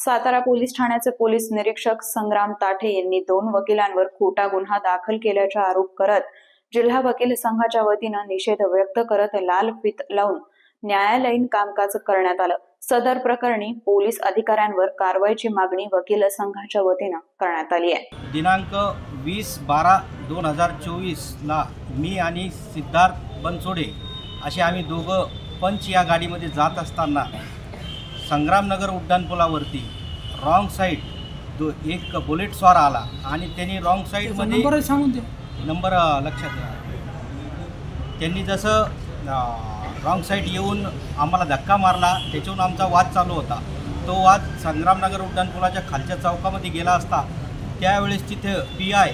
Satara police ठाण्याचे police निरीक्षक संग्राम ताठे यांनी 2 वकिलांवर खोटा गुन्हा दाखल केल्याचा आरोप करत जिल्हा वकील संघाच्या वतीने निषेध व्यक्त करत लाल फीत लावून न्यायालयीन कामकाज करण्यात आलं। सदर प्रकरणी पोलीस अधिकाऱ्यांवर कारवाईची मागणी वकील संघाच्या वतीने करण्यात आली आहे। दिनांक 20/12/2024 ला मी आणि सिद्धार्थ बनसोडे असे आम्ही दोघं पंच या गाडीमध्ये जात असताना संग्रामनगर उड्डाणपुलावरती रॉंग साईड एक बुलेट स्वार आला आणि त्यांनी रॉंग साईडमध्ये नंबर लक्षात घ्या। त्यांनी जसं रॉंग साईड येऊन आम्हाला धक्का मारला, त्याच्यावरून आमचा वाद चालू होता। तो वाद संग्रामनगर उड्डाणपुलाच्या खालच्या चौकामध्ये गेला असता त्यावेळेस तिथे PI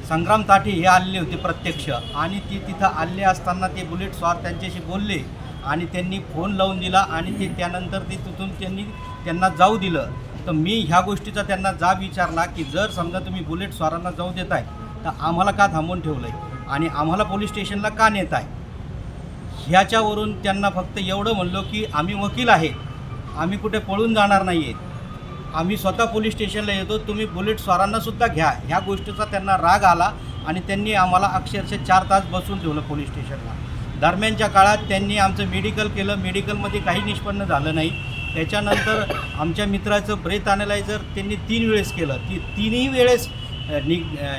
संग्राम ताठे हे आलेले होते प्रत्यक्ष, आणि ते तिथं आले असताना ते बुलेट स्वार त्यांच्याशी बोलले आणि त्यांनी फोन लावून दिला आणि ते त्यानंतर ते तिथून त्यांना जाऊ दिलं। तर मी ह्या गोष्टीचा त्यांना जाब विचारला की जर समजा तुम्ही बुलेट स्वारांना जाऊ देताय तर आम्हाला का थांबवून ठेवलं आहे आणि आम्हाला पोलीस स्टेशनला का नेत आहे। ह्याच्यावरून त्यांना फक्त एवढं म्हणलो की आम्ही वकील आहे, आम्ही कुठे पळून जाणार नाही आहेत, आम्ही स्वतः पोलीस स्टेशनला येतो, तुम्ही बुलेट स्वारांनासुद्धा घ्या। ह्या गोष्टीचा त्यांना राग आला आणि त्यांनी आम्हाला अक्षरशः 4 तास बसून ठेवलं पोलीस स्टेशनला। दरम्यानच्या काळात त्यांनी आमचं मेडिकल केलं, मेडिकलमध्ये काही निष्पन्न झालं नाही। त्याच्यानंतर आमच्या मित्राचं ब्रेथ ॲनालायझर त्यांनी 3 वेळेस केलं, ती 3ही वेळेस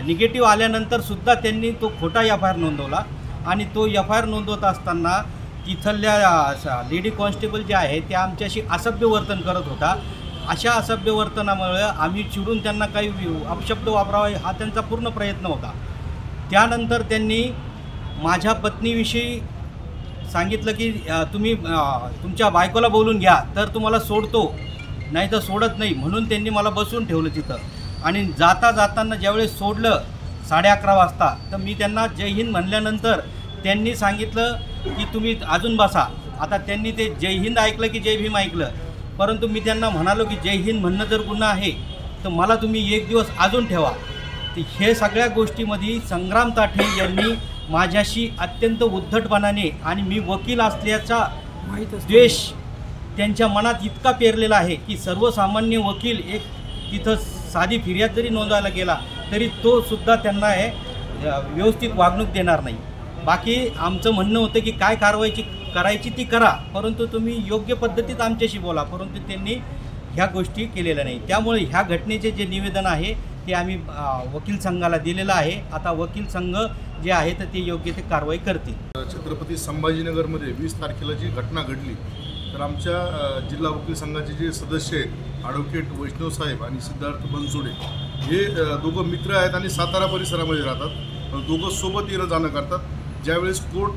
निगेटिव्ह आल्यानंतरसुद्धा त्यांनी तो खोटा FIR नोंदवला आणि तो FIR नोंदवत असताना तिथल्या लेडी कॉन्स्टेबल जे आहे त्या आमच्याशी असभ्य वर्तन करत होता। अशा असभ्य वर्तनामुळे आम्ही चिडून त्यांना काही अपशब्द वापरावा हा त्यांचा पूर्ण प्रयत्न होता। त्यानंतर त्यांनी माझ्या पत्नीविषयी सांगितलं की तुम्ही तुमच्या बायकोला बोलून घ्या तर तुम्हाला सोडतो, नाही तर सोडत नाही, म्हणून त्यांनी मला बसून ठेवलं तिथं। आणि जाताना ज्यावेळेस सोडलं 11:30 वाजता तर मी त्यांना जय हिंद म्हणल्यानंतर त्यांनी सांगितलं की तुम्ही अजून बसा। आता त्यांनी ते जय हिंद ऐकलं की जय भीम ऐकलं, परंतु मी त्यांना म्हणालो की जय हिंद म्हणणं जर गुन्हा आहे तर मला तुम्ही 1 दिवस अजून ठेवा। तर हे सगळ्या गोष्टीमध्ये संग्राम ताठे यांनी माझ्याशी अत्यंत उद्धटपणाने आणि मी वकील असल्याचा द्वेष त्यांच्या मनात इतका पेरलेला आहे की सर्वसामान्य वकील एक तिथं साधी फिर्याद जरी नोंदवायला गेला तरी तो सुद्धा त्यांना हे व्यवस्थित वागणूक देणार नाही। बाकी आमचं म्हणणं होतं की काय कारवाई करायची ती करा, परंतु तुम्ही योग्य पद्धतीत आमच्याशी बोला, परंतु त्यांनी ह्या गोष्टी केलेल्या नाही। त्यामुळे ह्या घटनेचे जे निवेदन आहे ते आम्ही वकील संघाला दिलेलं आहे। आता वकील संघ जे आहे तर ते योग्य ते कारवाई करतील। छत्रपती संभाजीनगरमध्ये 20 तारखेला जी घटना घडली तर आमच्या जिल्हा वकील संघाचे जे सदस्य आहेत ॲडव्होकेट वैष्णव साहेब आणि सिद्धार्थ बनसोडे हे दोघं मित्र आहेत आणि सातारा परिसरामध्ये राहतात। दोघं सोबत येणं जाणं करतात। ज्यावेळेस कोर्ट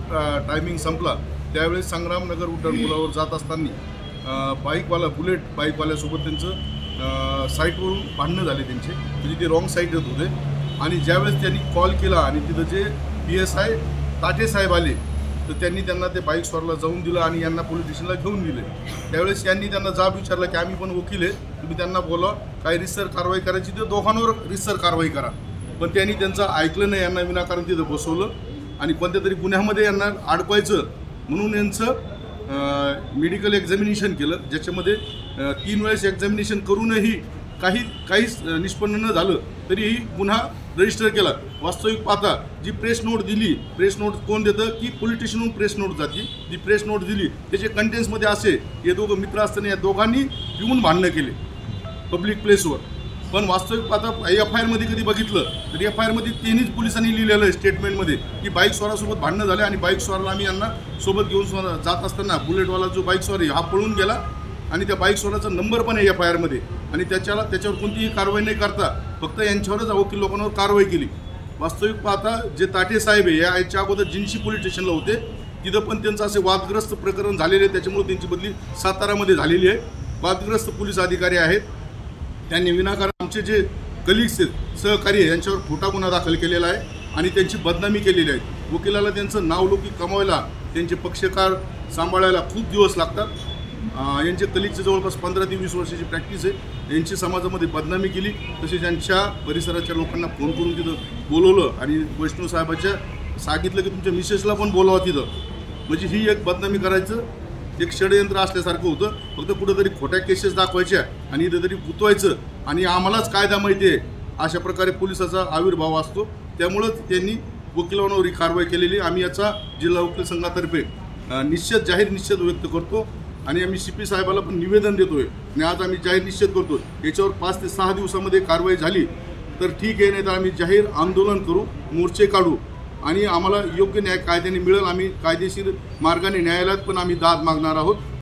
टायमिंग संपला त्यावेळेस संग्रामनगर उड्डाणपुलावर जात असताना बुलेट बाईकवाल्यासोबत त्यांचं साईटवरून भांडणं झाले त्यांचे, म्हणजे ते रॉंग साईड येत होते। आणि ज्यावेळेस त्यांनी कॉल केला आणि तिथं जे PSI ताठे साहेब आले तर त्यांनी त्यांना ते बाईक स्वारला जाऊन दिलं आणि यांना पोलीस स्टेशनला घेऊन गेले। त्यावेळेस यांनी त्यांना जाब विचारला की आम्ही पण वकील आहे, तुम्ही त्यांना बोला काय रितसर कारवाई करायची ते दोघांवर रितसर कारवाई करा, पण त्यांनी त्यांचं ऐकलं नाही। यांना विनाकारण तिथं बसवलं आणि कोणत्या तरी गुन्ह्यामध्ये यांना अडकवायचं म्हणून यांचं मेडिकल एक्झामिनेशन केलं, ज्याच्यामध्ये 3 वेळेस एक्झामिनेशन करूनही काहीच निष्पन्न न झालं तरीही गुन्हा रजिस्टर केला। वास्तविक पाहता जी प्रेस नोट दिली, प्रेस नोट कोण देतं की पोलीस स्टेशनहून प्रेस नोट जाते, जी प्रेस नोट दिली त्याचे कंटेंट्समध्ये असे हे दोघं मित्र असताना या दोघांनी येऊन भांडणं केले पब्लिक प्लेसवर। पण वास्तविक पाहता FIR मध्ये कधी बघितलं तर FIR मध्ये त्यांनीच पोलिसांनी लिहिलेलं आहे स्टेटमेंटमध्ये की बाईक स्वारासोबत भांडणं झाले आणि बाईक स्वाराला आम्ही यांना सोबत घेऊन जात असताना बुलेटवाला जो बाईक स्वार आहे हा पळून गेला आणि त्या बाईक स्वाराचा नंबर पण आहे FIR मध्ये आणि त्याच्यावर कोणतीही कारवाई नाही करता फक्त यांच्यावरच वकील लोकांवर कारवाई केली। वास्तविक पाहता जे ताठे साहेब आहे याच्या अगोदर जिन्सी पोलीस स्टेशनला होते, तिथं पण त्यांचं असे वादग्रस्त प्रकरण झालेले आहे, त्याच्यामुळे त्यांची बदली सातारामध्ये झालेली आहे। वादग्रस्त पोलीस अधिकारी आहेत, त्यांनी विनाकारण आमचे जे कलिग्स आहेत सहकारी आहे यांच्यावर खोटा गुन्हा दाखल केलेला आहे आणि त्यांची बदनामी केलेली आहे। वकिलाला त्यांचं नावलौकिक कमवायला त्यांचे पक्षकार सांभाळायला खूप दिवस लागतात। यांचे कलिगचे जवळपास 15 ते 20 वर्षाची प्रॅक्टिस आहे। यांची समाजामध्ये बदनामी केली, तसेच यांच्या परिसराच्या लोकांना फोन करून तिथं बोलवलं आणि वैष्णव साहेबाच्या सांगितलं की तुमच्या मिसेसला पण बोलावं तिथं, म्हणजे ही एक बदनामी करायचं एक षडयंत्र असल्यासारखं होतं. फक्त कुठंतरी खोट्या केसेस दाखवायच्या आणि इथं तरी गुंतवायचं आणि आम्हालाच कायदा माहिती आहे अशा प्रकारे पोलिसाचा आविर्भाव असतो. त्यामुळंच त्यांनी वकिलांवर ही कारवाई केलेली. आम्ही याचा जिल्हा वकील संघातर्फे जाहीर निषेध व्यक्त करतो आणि आम्ही CP साहेबाला पण निवेदन देतोय आणि आज आम्ही जाहीर निषेध करतो. याच्यावर 5 ते 6 दिवसामध्ये कारवाई झाली तर ठीक आहे, नाही तर आम्ही जाहीर आंदोलन करू, मोर्चे काढू आणि आम्हाला योग्य न्याय कायद्याने मिळेल. आम्ही कायदेशीर मार्गाने न्यायालयात पण आम्ही दाद मागणार आहोत.